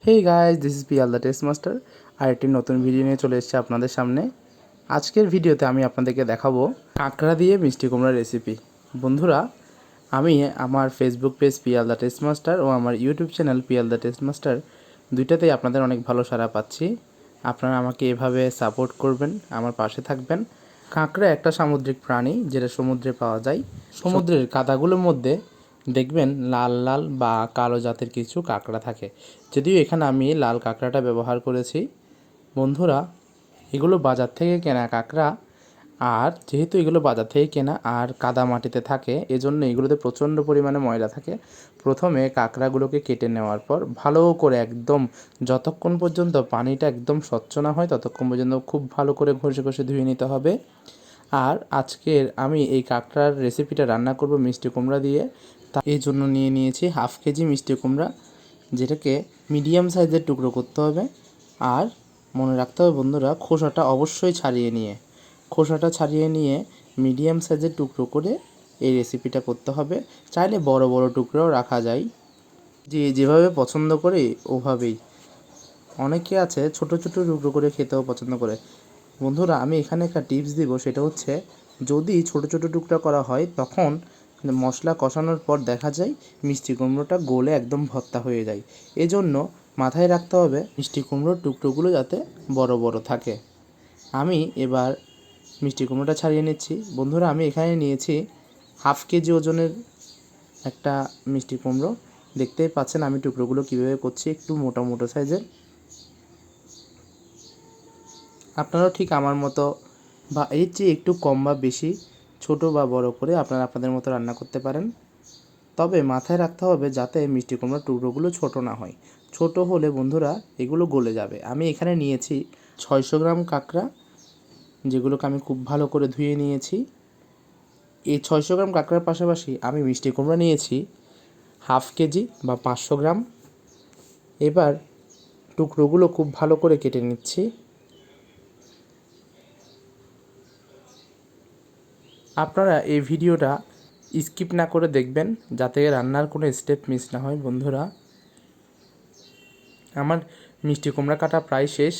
Hey guys, this is Piyal the taste master. আর একটি নতুন ভিডিও নিয়ে চলে এসেছি আপনাদের সামনে। আজকের ভিডিওতে আমি আপনাদেরকে দেখাবো কাঁকড়া দিয়ে মিষ্টি কুমড়ার রেসিপি। বন্ধুরা, আমি আমার Facebook page Piyal the taste master ও আমার YouTube channel Piyal the taste master দুইটাতেই আপনাদের অনেক ভালো সাড়া পাচ্ছি। আপনারা আমাকে এভাবে সাপোর্ট করবেন, আমার পাশে থাকবেন। কাঁকড়া একটা সামুদ্রিক প্রাণী যেটা সমুদ্রে পাওয়া যায়। সমুদ্রের কাদাগুলোর মধ্যে দেখবেন লাল লাল বা কালো জাতের কিছু কাঁকড়া থাকে, যদিও এখানে আমি লাল কাঁকড়াটা ব্যবহার করেছি। বন্ধুরা, এগুলো বাজার থেকে কেনা কাঁকড়া, আর যেহেতু এগুলো বাজার থেকে কেনা আর কাদা মাটিতে থাকে, এজন্য এগুলোতে প্রচণ্ড পরিমাণে ময়লা থাকে। প্রথমে কাঁকড়াগুলোকে কেটে নেওয়ার পর ভালো করে একদম যতক্ষণ পর্যন্ত পানিটা একদম স্বচ্ছ না হয় ততক্ষণ পর্যন্ত খুব ভালো করে ঘষে ঘষে ধুয়ে নিতে হবে। আর আজকের আমি এই কাঁকড়ার রেসিপিটা রান্না করব মিষ্টি কুমড়া দিয়ে। এই জন্য নিয়ে নিয়েছি হাফ কেজি মিষ্টি কুমড়া, যেটাকে মিডিয়াম সাইজের টুকরো করতে হবে। আর মনে রাখতে হবে বন্ধুরা, খোসাটা অবশ্যই খোসাটা ছাড়িয়ে নিয়ে মিডিয়াম সাইজের টুকরো করে এই রেসিপিটা করতে হবে। চাইলে বড় বড় টুকরোও রাখা যায়, যেভাবে পছন্দ করে ওভাবেই। অনেকে আছে ছোট ছোট টুকরো করে খেতেও পছন্দ করে। বন্ধুরা, আমি এখানে একটা টিপস দিব, সেটা হচ্ছে যদি ছোট ছোট টুকরা করা হয় তখন মশলা কষানোর পর দেখা যায় মিষ্টি কুমড়োটা গলে একদম ভর্তা হয়ে যায়। এজন্য মাথায় রাখতে হবে মিষ্টি কুমড়োর টুকরোগুলো যাতে বড় বড় থাকে। আমি এবার মিষ্টি কুমড়োটা ছাড়িয়ে নিচ্ছি। বন্ধুরা, আমি এখানে নিয়েছি হাফ কেজি ওজনের একটা মিষ্টি কুমড়ো। দেখতেই পাচ্ছেন আমি টুকরোগুলো কীভাবে করছি, একটু মোটা মোটো সাইজের। আপনারাও ঠিক আমার মতো বা এর চেয়ে একটু কম বা বেশি ছোট বা বড় করে আপনারা আপনাদের মতো রান্না করতে পারেন। তবে মাথায় রাখতে হবে যাতে মিষ্টি কুমড়োর টুকরোগুলো ছোট না হয়। ছোট হলে বন্ধুরা এগুলো গলে যাবে। আমি এখানে নিয়েছি 600 গ্রাম কাঁকড়া, যেগুলোকে আমি খুব ভালো করে ধুয়ে নিয়েছি। এই 600 গ্রাম কাঁকড়ার পাশাপাশি আমি মিষ্টি কুমড়া নিয়েছি হাফ কেজি বা 500 গ্রাম। এবার টুকরোগুলো খুব ভালো করে কেটে নিচ্ছি। আপনারা এই ভিডিওটা স্কিপ না করে দেখবেন, যাতে রান্নার কোনো স্টেপ মিস না হয়। বন্ধুরা, আমার মিষ্টি কুমড়া কাটা প্রায় শেষ।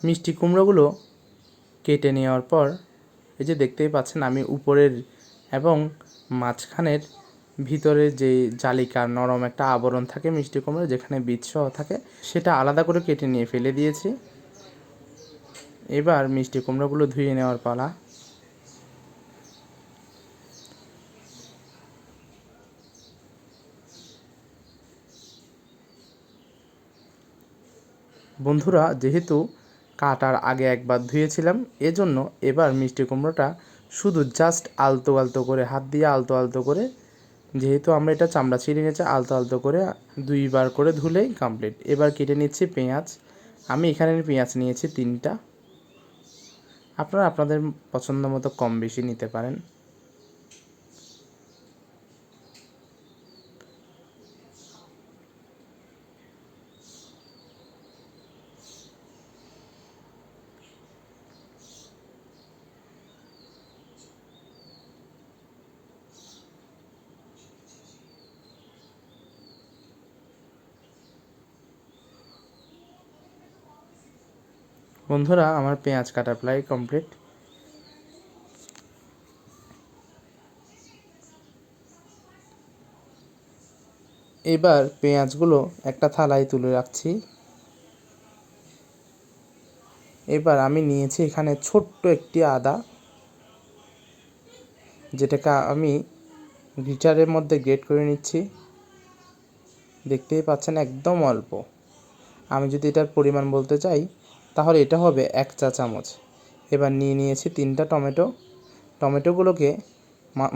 মিষ্টি কুমড়োগুলো কেটে নেওয়ার পর এই যে দেখতেই পাচ্ছেন, আমি উপরের এবং মাঝখানের ভিতরে যে জালিকার নরম একটা আবরণ থাকে মিষ্টি কুমড়ো, যেখানে বীজ সহ থাকে, সেটা আলাদা করে কেটে নিয়ে ফেলে দিয়েছি। এবার মিষ্টি কুমড়োগুলো ধুয়ে নেওয়ার পালা। বন্ধুরা, যেহেতু কাটার আগে একবার ধুয়েছিলাম, এজন্য এবার মিষ্টি কুমড়োটা শুধু জাস্ট আলতো আলতো করে, হাত দিয়ে আলতো আলতো করে, যেহেতু আমরা এটা চামড়া ছিঁড়ে নিয়েছি, আলতো আলতো করে 2বার করে ধুলেই কমপ্লিট। এবার কেটে নিচ্ছি পেঁয়াজ। আমি এখানে পেঁয়াজ নিয়েছি 3টা। আপনারা আপনাদের পছন্দ মতো কম বেশি নিতে পারেন। বন্ধুরা, আমার পেঁয়াজ কাটা প্রায় কমপ্লিট। এবার পেঁয়াজগুলো একটা থালায় তুলে রাখছি। এবার আমি নিয়েছি এখানে ছোট্ট একটি আদা, যেটাকে আমি গ্রেটারের মধ্যে গ্রেট করে নিচ্ছি। দেখতেই পাচ্ছেন একদম অল্প। আমি যদি এটার পরিমাণ বলতে চাই তাহলে এটা হবে 1 চা চামচ। এবার নিয়ে নিয়েছি 3টা টমেটো। টমেটোগুলোকে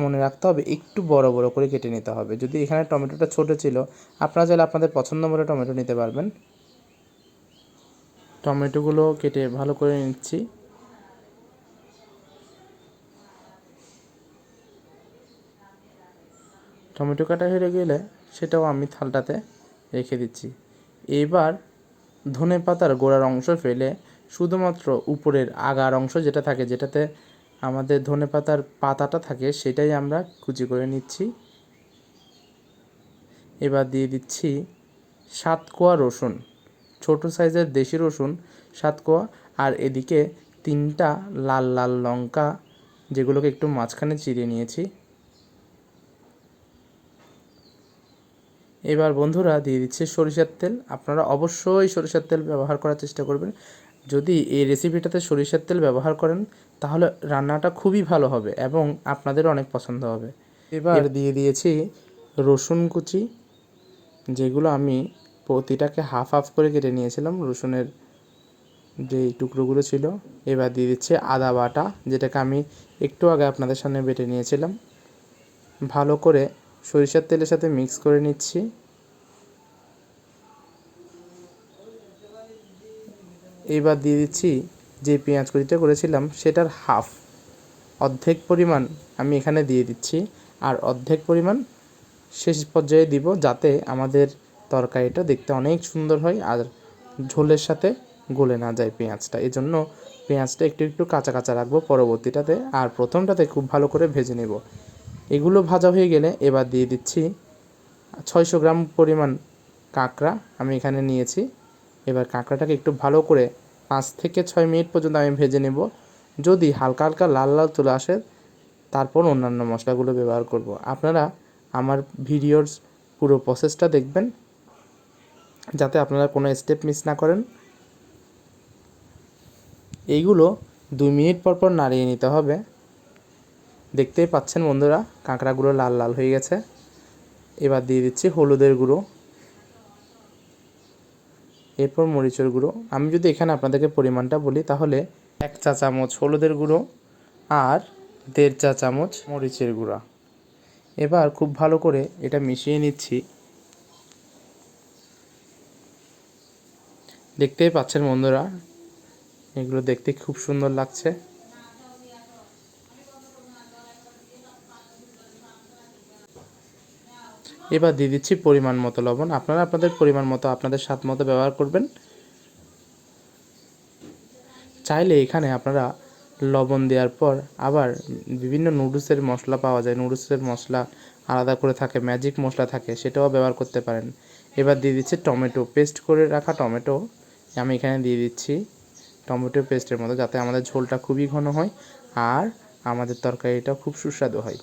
মনে রাখতে হবে একটু বড় বড় করে কেটে নিতে হবে। যদি এখানে টমেটোটা ছোট ছিল, আপনারা চাইলে আপনাদের পছন্দ মতো টমেটো নিতে পারবেন। টমেটোগুলো কেটে ভালো করে নিচ্ছি। টমেটো কাটা হয়ে গেলে সেটাও আমি থালটাতে রেখে দিচ্ছি। এবার ধনে পাতার গোড়ার অংশ ফেলে শুধুমাত্র উপরের আগার অংশ যেটা থাকে, যেটাতে আমাদের ধনেপাতার পাতাটা থাকে সেটাই আমরা কুচি করে নিচ্ছি। এবার দিয়ে দিচ্ছি 7 কোয়া রসুন, ছোট সাইজের দেশি রসুন 7 কোয়া। আর এদিকে 3টা লাল লাল লঙ্কা, যেগুলোকে একটু মাঝখানে চিড়ে নিয়েছি। এবার বন্ধুরা দিয়ে দিচ্ছি সরিষার তেল। আপনারা অবশ্যই সরিষার তেল ব্যবহার করার চেষ্টা করবেন। যদি এই রেসিপিটাতে সরিষার তেল ব্যবহার করেন তাহলে রান্নাটা খুবই ভালো হবে এবং আপনাদের অনেক পছন্দ হবে। এবার দিয়ে দিয়েছি রসুন কুচি, যেগুলো আমি প্রতিটাকে হাফ হাফ করে কেটে নিয়েছিলাম, রসুনের যে টুকরোগুলো ছিল। এবার দিয়ে দিচ্ছি আদা বাটা, যেটাকে আমি একটু আগে আপনাদের সামনে বেটে নিয়েছিলাম। ভালো করে সরিষার তেলের সাথে মিক্স করে নিচ্ছি। এবার দিয়ে দিচ্ছি যে পেঁয়াজ কুচিটা করেছিলাম সেটার অর্ধেক পরিমাণ আমি এখানে দিয়ে দিচ্ছি, আর অর্ধেক পরিমাণ শেষ পর্যায়ে দিব, যাতে আমাদের তরকারিটা দেখতে অনেক সুন্দর হয় আর ঝোলের সাথে গলে না যায় পেঁয়াজটা। এই জন্য পেঁয়াজটা একটু একটু কাঁচা কাঁচা রাখবো পরবর্তীটাতে, আর প্রথমটাতে খুব ভালো করে ভেজে নেব। এগুলো ভাজা হয়ে গেলে এবার দিয়ে দিচ্ছি 600 গ্রাম পরিমাণ কাঁকড়া আমি এখানে নিয়েছি। এবার কাঁকড়াটাকে একটু ভালো করে 5 থেকে 6 মিনিট পর্যন্ত আমি ভেজে নেব। যদি হালকা হালকা লাল লাল চলে আসে তারপর অন্যান্য মশলাগুলো ব্যবহার করব। আপনারা আমার ভিডিওর পুরো প্রসেসটা দেখবেন, যাতে আপনারা কোনো স্টেপ মিস না করেন। এইগুলো 2 মিনিট পর পর নাড়িয়ে নিতে হবে। দেখতেই পাচ্ছেন বন্ধুরা, কাঁকড়াগুলো লাল লাল হয়ে গেছে। এবার দিয়ে দিচ্ছি হলুদের গুঁড়ো, এরপর মরিচের গুঁড়ো। আমি যদি এখানে আপনাদেরকে পরিমাণটা বলি তাহলে 1 চা চামচ হলুদের গুঁড়ো আর 1.5 চা চামচ মরিচের গুঁড়া। এবার খুব ভালো করে এটা মিশিয়ে নিচ্ছি। দেখতেই পাচ্ছেন বন্ধুরা, এগুলো দেখতে খুব সুন্দর লাগছে। এবার দিয়ে দিচ্ছি পরিমাণ মতো লবণ। আপনারা আপনাদের পরিমাণ মতো, আপনাদের স্বাদ মতো ব্যবহার করবেন। চাইলে এখানে আপনারা লবণ দেওয়ার পর আবার বিভিন্ন নুডলসের মশলা পাওয়া যায়, নুডলসের মশলা আলাদা করে থাকে, ম্যাজিক মশলা থাকে, সেটাও ব্যবহার করতে পারেন। এবার দিয়ে দিচ্ছি টমেটো, পেস্ট করে রাখা টমেটো আমি এখানে দিয়ে দিচ্ছি, টমেটো পেস্টের মতো, যাতে আমাদের ঝোলটা খুবই ঘন হয় আর আমাদের তরকারিটা খুব সুস্বাদু হয়।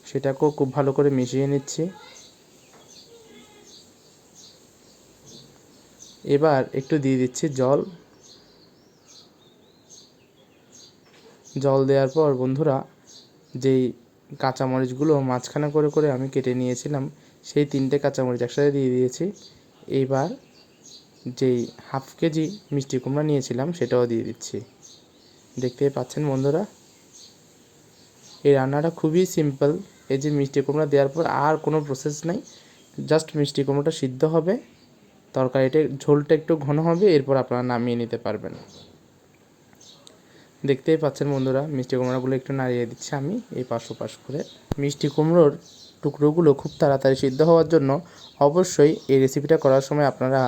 সেটাকেও খুব ভালো করে মিশিয়ে নিচ্ছি। এবার একটু দিয়ে দিচ্ছি জল দেওয়ার পর বন্ধুরা, যেই কাঁচামরিচগুলো মাঝখানে করে করে আমি কেটে নিয়েছিলাম সেই 3টে কাঁচামরিচ একসাথে দিয়ে দিয়েছি। এইবার যেই হাফ কেজি মিষ্টি কুমড়া নিয়েছিলাম সেটাও দিয়ে দিচ্ছি। দেখতেই পাচ্ছেন বন্ধুরা, এই রান্নাটা খুবই সিম্পল। এই যে মিষ্টি কুমড়া দেওয়ার পর আর কোনো প্রসেস নেই, জাস্ট মিষ্টি কুমড়োটা সিদ্ধ হবে, তরকারিটা ঝোলটা একটু ঘন হবে, এরপর আপনারা নামিয়ে নিতে পারবেন। দেখতেই পাচ্ছেন বন্ধুরা, মিষ্টি কুমড়োগুলো একটু নাড়িয়ে দিচ্ছি আমি এই পাশ ওপাশ করে। মিষ্টি কুমড়োর টুকরোগুলো খুব তাড়াতাড়ি সিদ্ধ হওয়ার জন্য অবশ্যই এই রেসিপিটা করার সময় আপনারা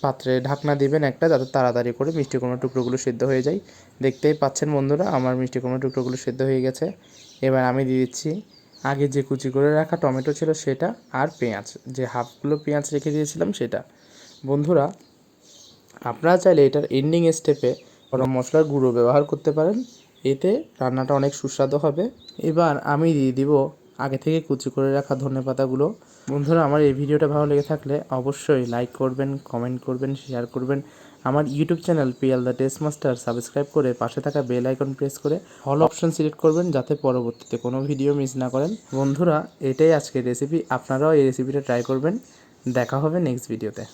পাত্রে ঢাকনা দিবেন একটা, যাতে তাড়াতাড়ি করে মিষ্টি কুমড়োর টুকরোগুলো সিদ্ধ হয়ে যায়। দেখতেই পাচ্ছেন বন্ধুরা, আমার মিষ্টি কুমড়োর টুকরোগুলো সিদ্ধ হয়ে গেছে। এবার আমি দিয়ে দিচ্ছি আগে যে কুচি করে রাখা টমেটো ছিল সেটা, আর পেঁয়াজ, যে হাফগুলো পেঁয়াজ রেখে দিয়েছিলাম সেটা। বন্ধুরা, আপনারা চাইলে এটার এন্ডিং স্টেপে গরম মশলার গুঁড়ো ব্যবহার করতে পারেন, এতে রান্নাটা অনেক সুস্বাদু হবে। এবার আমি দিয়ে দিব আগে থেকে কুচি করে রাখা ধনেপাতাগুলো। বন্ধুরা, আমার এই ভিডিওটা ভালো লেগে থাকলে অবশ্যই লাইক করবেন, কমেন্ট করবেন, শেয়ার করবেন। আমার YouTube channel Piyal the taste master subscribe করে পাশে থাকা বেল আইকন প্রেস করে অল অপশন সিলেক্ট করবেন, যাতে পরবর্তীতে কোনো ভিডিও মিস না করেন। বন্ধুরা, এটাই আজকের রেসিপি, আপনারাও এই রেসিপিটা ট্রাই করবেন। দেখা হবে নেক্সট ভিডিওতে।